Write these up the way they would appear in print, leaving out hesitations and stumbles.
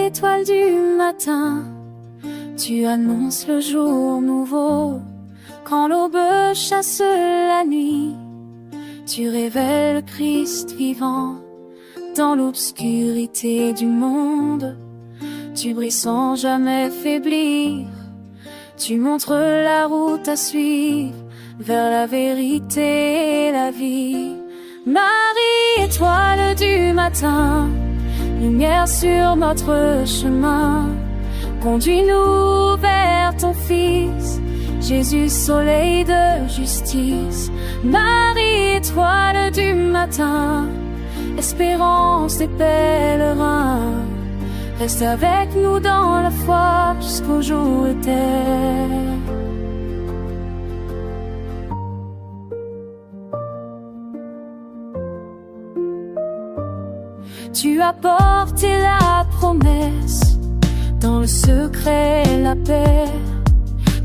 étoile du matin, tu annonces le jour nouveau. Quand l'aube chasse la nuit, tu révèles le Christ vivant. Dans l'obscurité du monde, tu brilles sans jamais faiblir. Tu montres la route à suivre vers la vérité et la vie. Marie, étoile du matin, lumière sur notre chemin, conduis-nous vers ton Fils, Jésus, soleil de justice. Marie, étoile du matin, espérance des pèlerins, reste avec nous dans la foi jusqu'au jour éternel. Tu as porté la promesse dans le secret et la paix.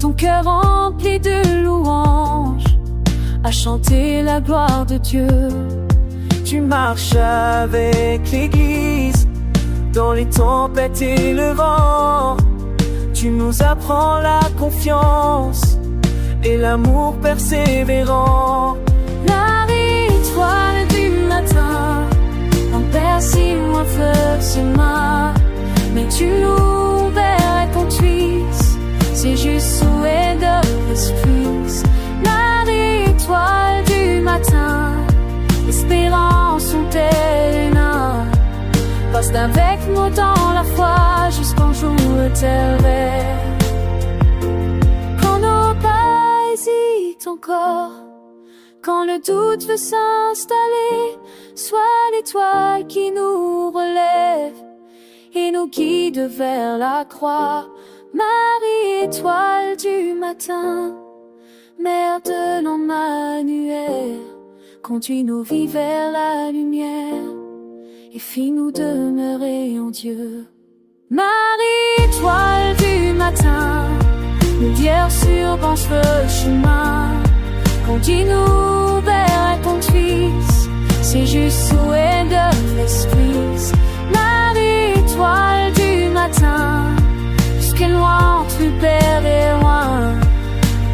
Ton cœur rempli de louanges a chanté la gloire de Dieu. Tu marches avec l'Église dans les tempêtes et le vent. Tu nous apprends la confiance et l'amour persévérant. Marie, étoile du matin, un père si loin fleuve se marre, mais tu nous vers ton Fils, c'est juste souhait de l'esprit. Marie, étoile du matin, espérance son terrain, reste avec nous dans la foi jusqu'au jour éternel. Quand nos pas hésitent encore, quand le doute veut s'installer, sois l'étoile qui nous relève et nous guide vers la croix. Marie, étoile du matin, mère de l'Emmanuel, conduis nos vies vers la lumière et fis-nous demeurer en Dieu. Marie, étoile du matin, lumière sur branche le chemin, conduis-nous vers ton Fils, c'est juste souhait de l'esprit. Marie, étoile du matin, jusqu'à loin tu Père et loin,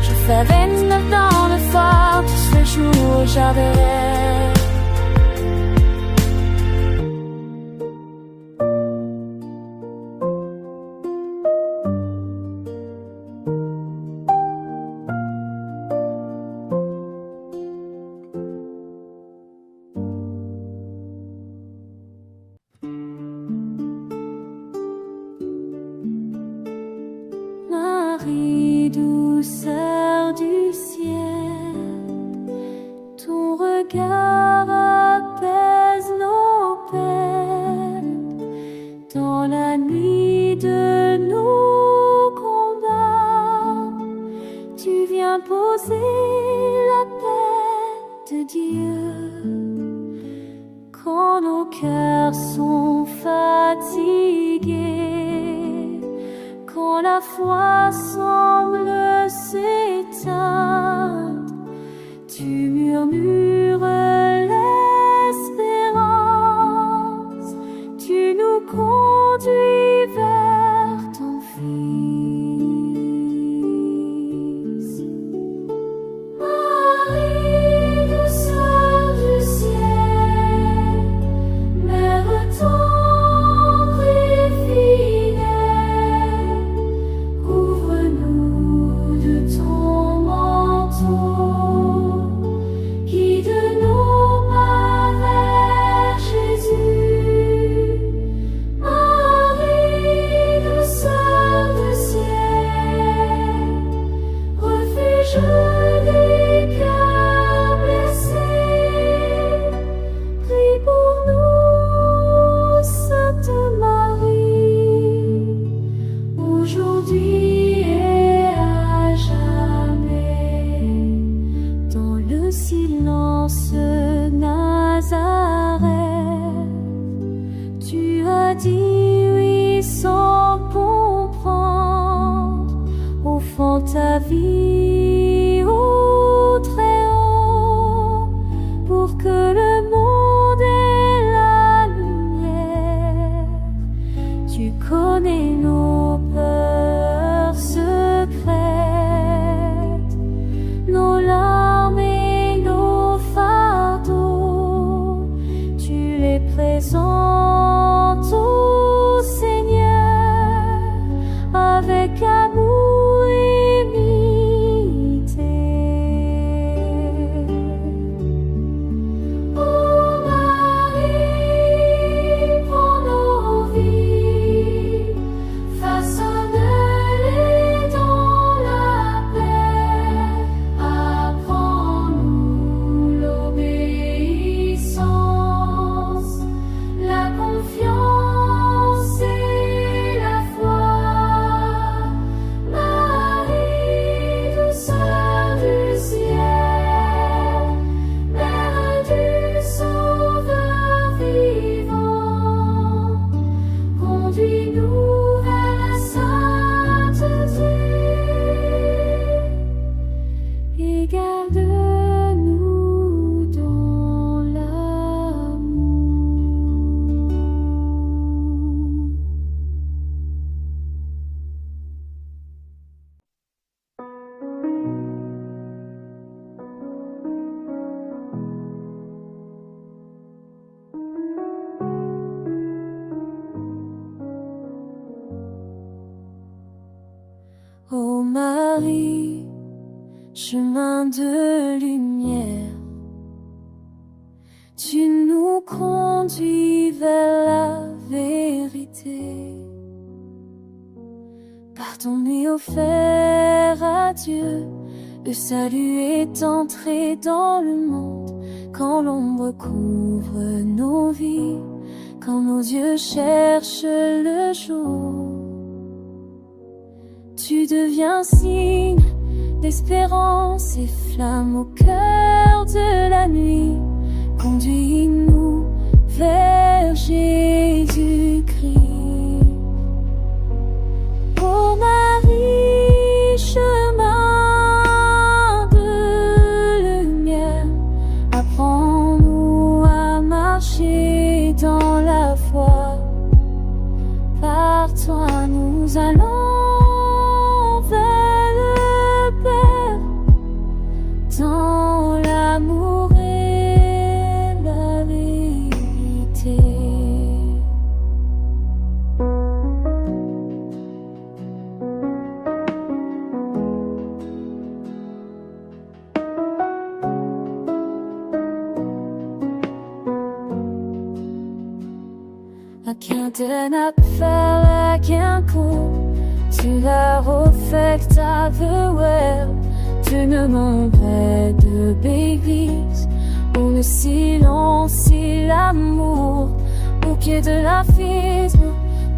je fais 29 dans le phare, tous les jours j'arrête. Marie, douceur du ciel, ton regard apaise nos peines. Dans la nuit de nos combats, tu viens poser la paix de Dieu. Quand nos cœurs sont fatigués, quand la foi semble s'éteindre, tu murmures l'espérance, tu nous conduis vers ton Fils. Marie, douceur du ciel, mère tendre et fidèle, couvre-nous de ton manteau, guide-nous pas vers Jésus. Marie, douceur du ciel, refuge des cœurs blessés, prie pour nous, Sainte Marie, aujourd'hui et à jamais. Dans le silence Nazareth, tu as dit oui sans comprendre, au fond ta vie au très haut, pour que le monde ait la lumière. Tu connais amour imité. Oh Marie, prends nos vies, façonne-les dans la paix, apprends-nous l'obéissance, la confiance et la foi. Marie, douceur du ciel, Mère du Sauveur vivant, conduis-nous vers la sainteté et garde-nous dans l'amour. Ô Marie, chemin de lumière, tu nous conduis vers la vérité. Par ton nez offert à Dieu, le salut est entré dans le monde. Quand l'ombre couvre nos vies, quand nos yeux cherchent le jour, tu deviens signe d'espérance et flamme au cœur de la nuit. Conduis-nous vers Jésus-Christ. Ô Marie, chemin de lumière, apprends-nous à marcher dans la foi. Par toi nous allons vers le Père, dans l'amour et la vérité. Laquelle n'a pas laquelle tu l'as refait ta well. Tu ne m'empêches de babies, où le silence et l'amour, au pied de la fille,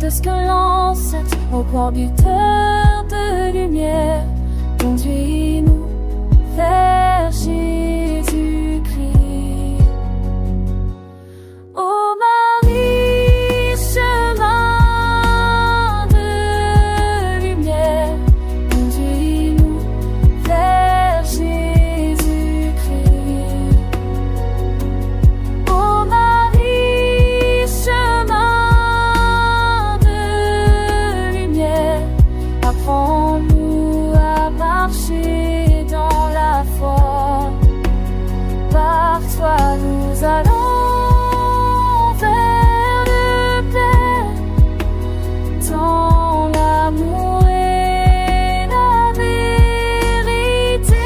de ce que l'ancêtre au porteur de lumière. Conduis-nous vers Jésus-Christ. Oh Marie, chemin de lumière, conduis-nous vers Jésus-Christ. Oh Marie, chemin de lumière, apprends-nous à marcher dans la foi. Par toi nous allons vers le Père, dans l'amour et la vérité.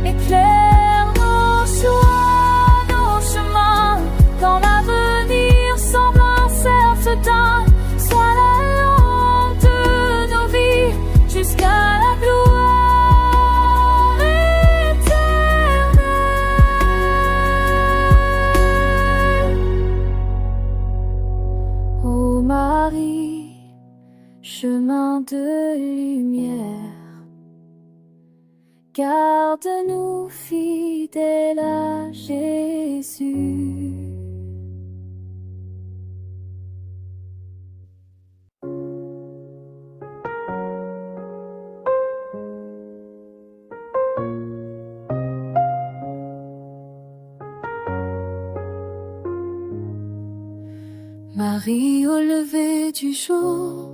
Éclaire nos choix, nos chemins, quand l'avenir semble incertain. Sois la lampe de nos vies jusqu'à la gloire éternelle. Ô Marie, chemin de lumière, garde-nous fidèles à Jésus. Marie, au lever du jour,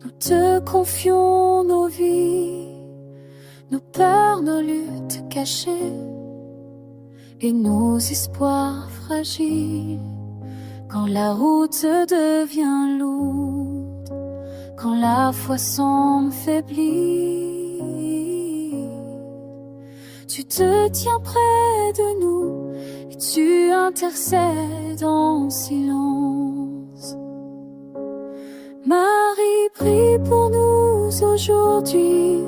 nous te confions nos vies, nos peurs, nos luttes cachées et nos espoirs fragiles. Quand la route devient lourde, quand la foi semble faiblir, tu te tiens près de nous et tu intercèdes en silence. Marie, prie pour nous aujourd'hui.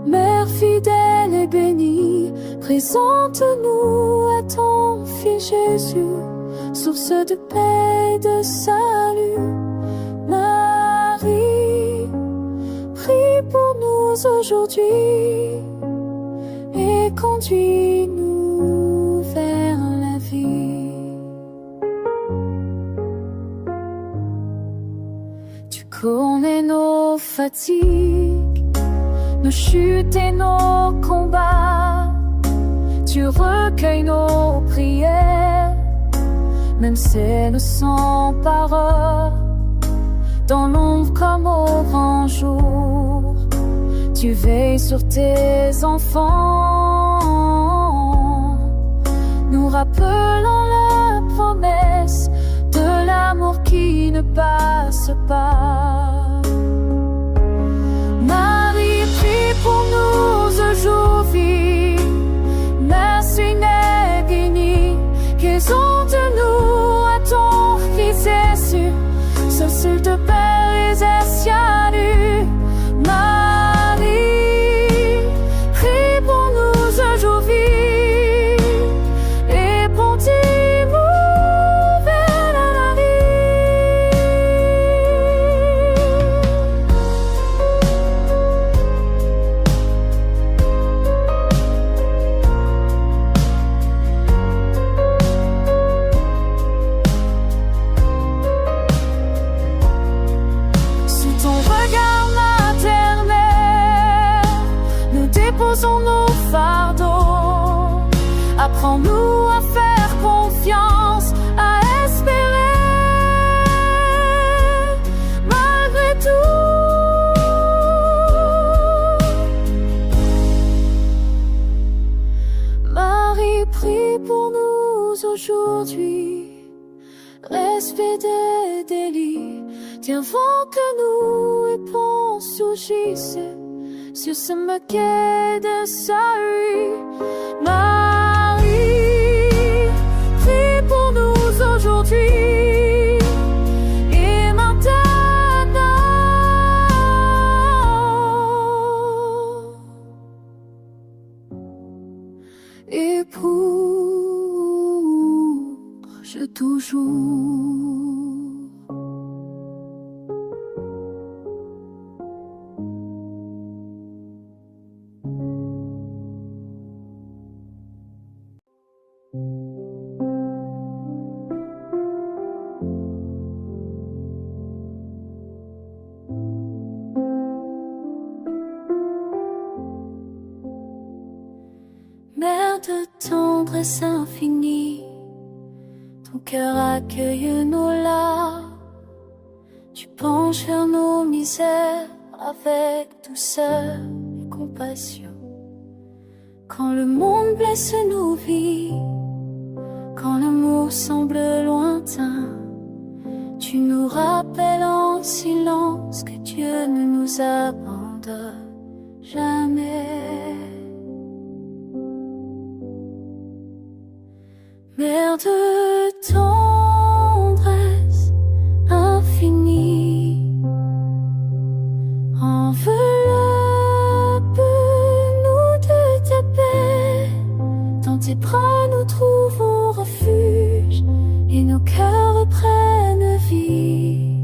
Mère fidèle et bénie, présente-nous à ton Fils Jésus, source de paix et de salut. Marie, prie pour nous aujourd'hui et conduis-nous vers la vie. Tu connais nos fatigues, nos chutes et nos combats. Tu recueilles nos prières, même celles sans parole. Dans l'ombre comme au grand jour, tu veilles sur tes enfants, nous rappelant la promesse de l'amour qui ne passe pas. Marie, prie pour nous aujourd'hui. Merci infinie, présente-nous à ton Fils Jésus, source de paix et de salut. Marie, prie pour nous aujourd'hui et conduis-nous vers la posons nos fardeaux, apprends-nous à faire confiance, à espérer malgré tout. Marie, prie pour nous aujourd'hui, respect des délits, tiens avant que nous et pense surgisse sur ce moquet de salut. Marie, prie pour nous aujourd'hui et maintenant et pour toujours. Mère de tendresse infinie, ton cœur accueille nos larmes. Tu penches vers nos misères avec douceur et compassion. Quand le monde blesse nos vies, quand l'amour semble lointain, tu nous rappelles en silence que Dieu ne nous abandonne jamais. Mère de tendresse infinie, enveloppe-nous de ta paix. Dans tes bras nous trouvons refuge et nos cœurs reprennent vie.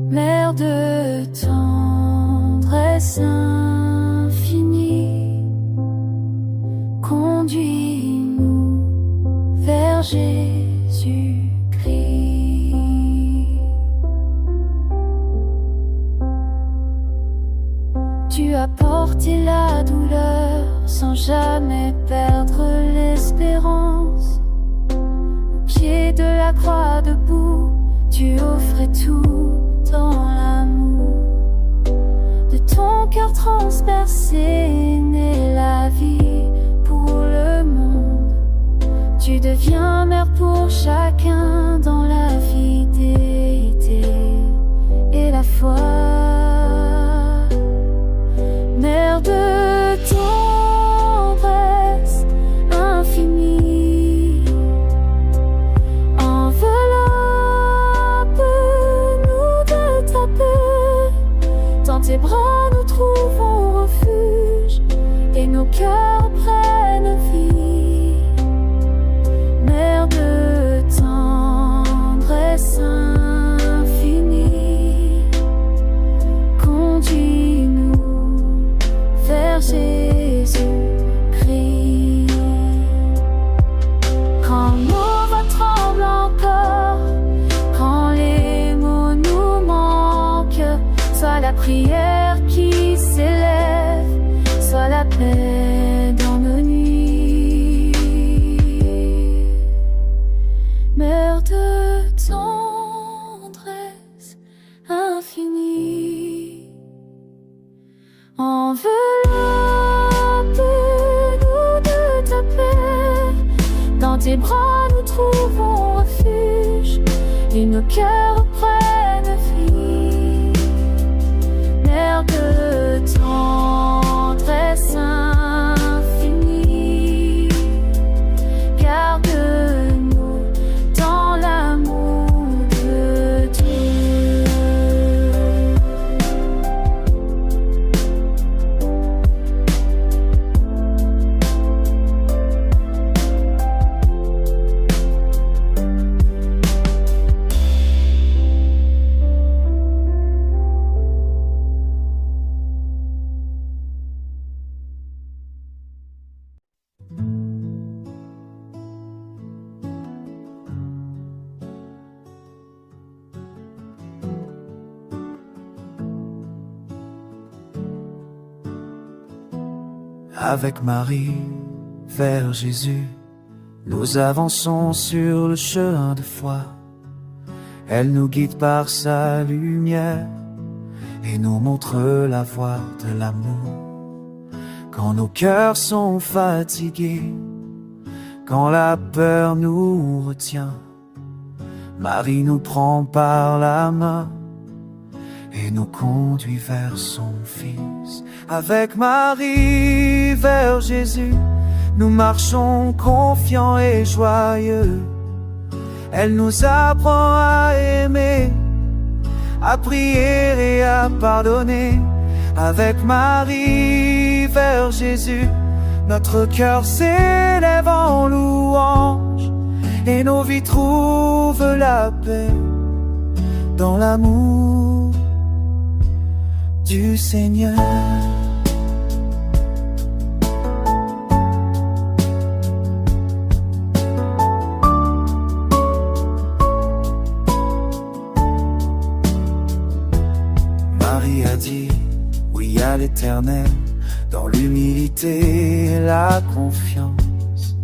Mère de tendresse infinie, conduis-nous vers Jésus-Christ. Tu as porté la douleur sans jamais perdre l'espérance. Au pied de la croix debout, tu offrais tout dans l'amour. De ton cœur transpercé naît la vie pour le monde. Tu Tu deviens mère pour chacun dans la fidélité et la foi. Mère de tendresse infinie, enveloppe-nous de ta paix. Dans tes bras nous trouvons refuge et nos cœurs prennent vie. Mère de tendresse infinie, conduis-nous vers Jésus-Christ. Quand nos voix tremblent encore, quand les mots nous manquent, soit la prière qui s'élève, soit la paix dans nos nuits. Mère de tendresse infinie, enveloppe-nous de ta paix. Dans tes bras nous trouvons refuge et nos cœurs prennent vie. Mère de tendresse infinie, garde-nous dans l'amour de Dieu. Avec Marie, vers Jésus, nous avançons sur le chemin de foi. Elle nous guide par sa lumière et nous montre la voie de l'amour. Quand nos cœurs sont fatigués, quand la peur nous retient, Marie nous prend par la main et nous conduit vers son Fils. Avec Marie, vers Jésus, nous marchons confiants et joyeux. Elle nous apprend à aimer, à prier et à pardonner. Avec Marie, vers Jésus, notre cœur s'élève en louange et nos vies trouvent la paix dans l'amour du Seigneur. Marie a dit oui à l'Éternel, dans l'humilité et la confiance.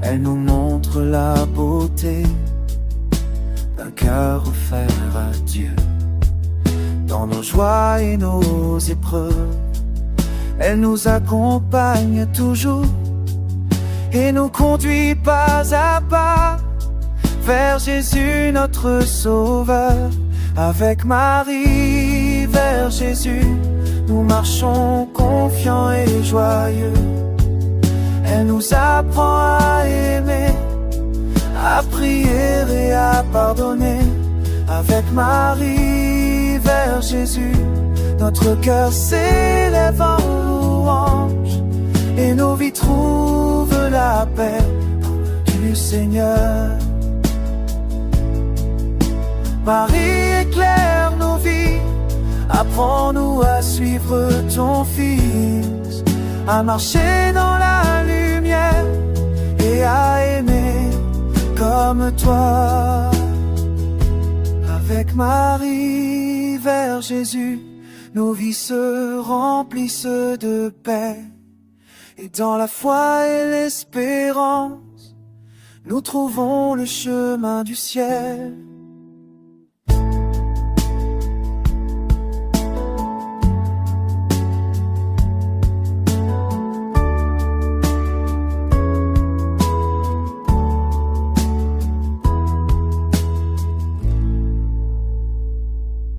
Elle nous montre la beauté d'un cœur offert à Dieu. Dans nos joies et nos épreuves, elle nous accompagne toujours et nous conduit pas à pas vers Jésus notre Sauveur. Avec Marie, vers Jésus, nous marchons confiants et joyeux. Elle nous apprend à aimer, à prier et à pardonner. Avec Marie, vers Jésus, notre cœur s'élève en louange et nos vies trouvent la paix du Seigneur. Marie éclaire nos vies, apprends-nous à suivre ton Fils, à marcher dans la lumière et à aimer comme toi. Avec Marie, vers Jésus, nos vies se remplissent de paix. Et dans la foi et l'espérance, nous trouvons le chemin du ciel.